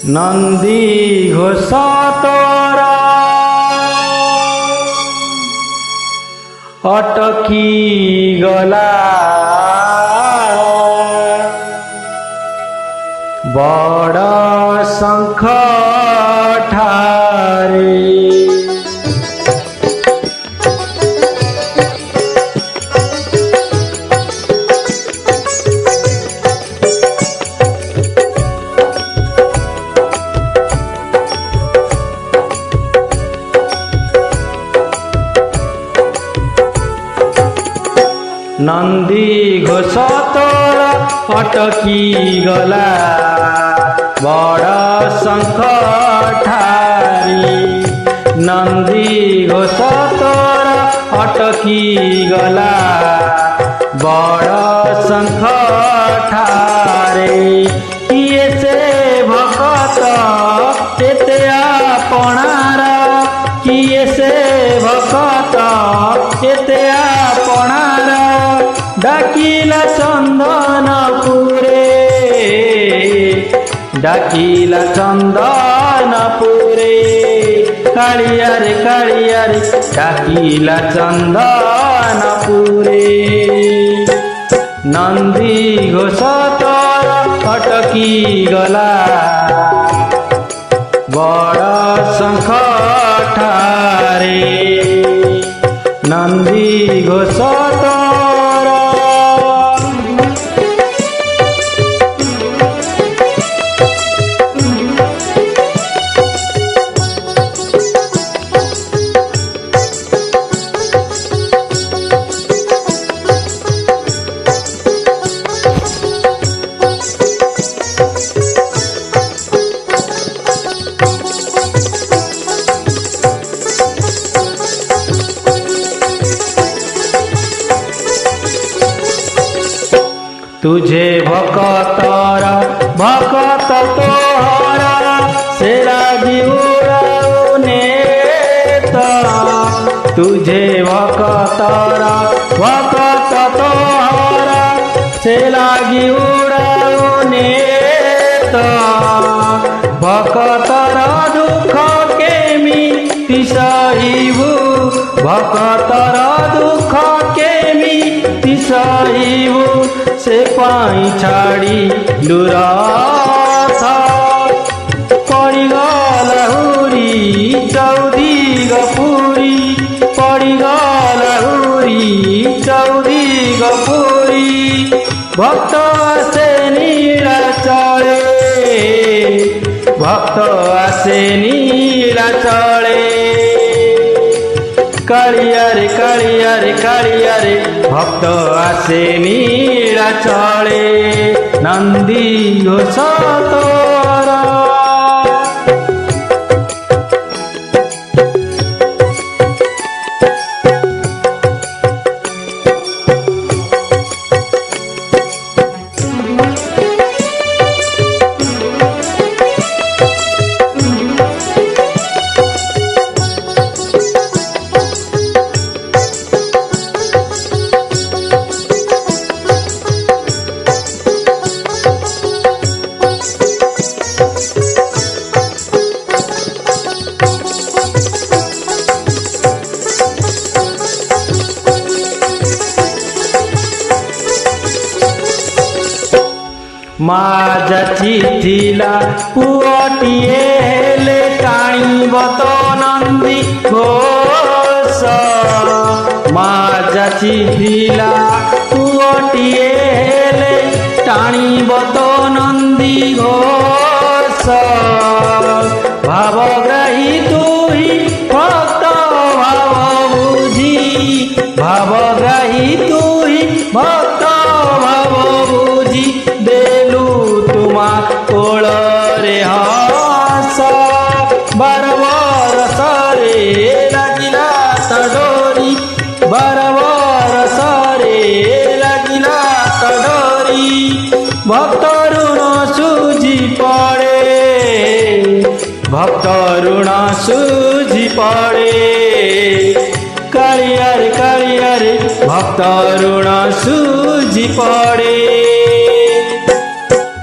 नंदी घोष तोरा अटकी गला बड़ शंख ठारे नंदी घोष तोरा अटकी गला बड़ शंख ठारी नंदी घोष तोरा अटकी गला बड़ शंख ठारे किए से भक्त एते आपणार किए से भक्त एते आपणार डाकिला चंदनपुरे डाकिला चंदनपुरे कालिया रे डाकिला चंदनपुरे नंदी घोष तोरा अटकी गला बड़ शंख ठारे नंदी घोष तोरा तुझे भकतर भकत तोहरा सेरा दिउराउने तुझे भकतर भकत तोहरा सेरा दिउराउने भकतर दुख केमिति सहिबु भकतर दुख केमिति सहिबु से पाई छाड़ी लुराथ पड़ीगल हुरी चौधी गपुरी पड़ीगल हुरी चौधी गपुरी भक्त आसे नीलाचले भक्त आसे नीलाचले कालिया रे भक्त आसे नीलाचले नंदी घोष तोरा माँ जाचिथिला पुअटिए हेले टाणीब तो नंदी घोष माँ जाचिथिला पुअटिए हेले टाणीब तो नंदी घोष भावग्राही तुही भक्त भाव बुझी भावग्राही तुही भक्त भाव बुझी देलु तुमा कोल रे हस बार सरे लागिला तडोरी बार सरे लागिला तडोरी भक्त ऋण सूझी पड़े भक्त ऋण सूझी पड़े कालिया रे भक्त ऋण सूझी पड़े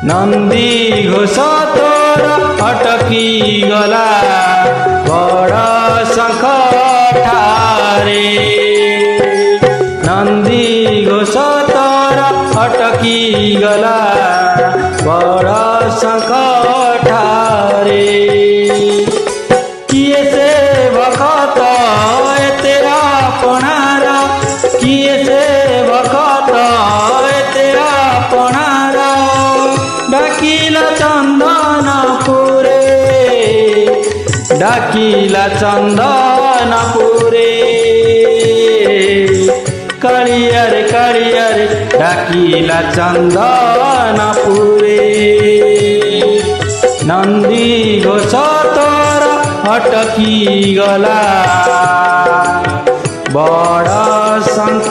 नंदी घोष तोरा तोर अटकी गला बड़ शंख ठारे नंदी घोष तोर अटकी गला बड़ शंख ठारे किए से भक्त तेरा पणार किए से भक्त तेरा पणार डाकिला चंदनपुरे डाकिला चंदनपुरे कालिया रे डाकिला चंदनपुरे नंदी घोष तोर अटकी गला बड़ शंख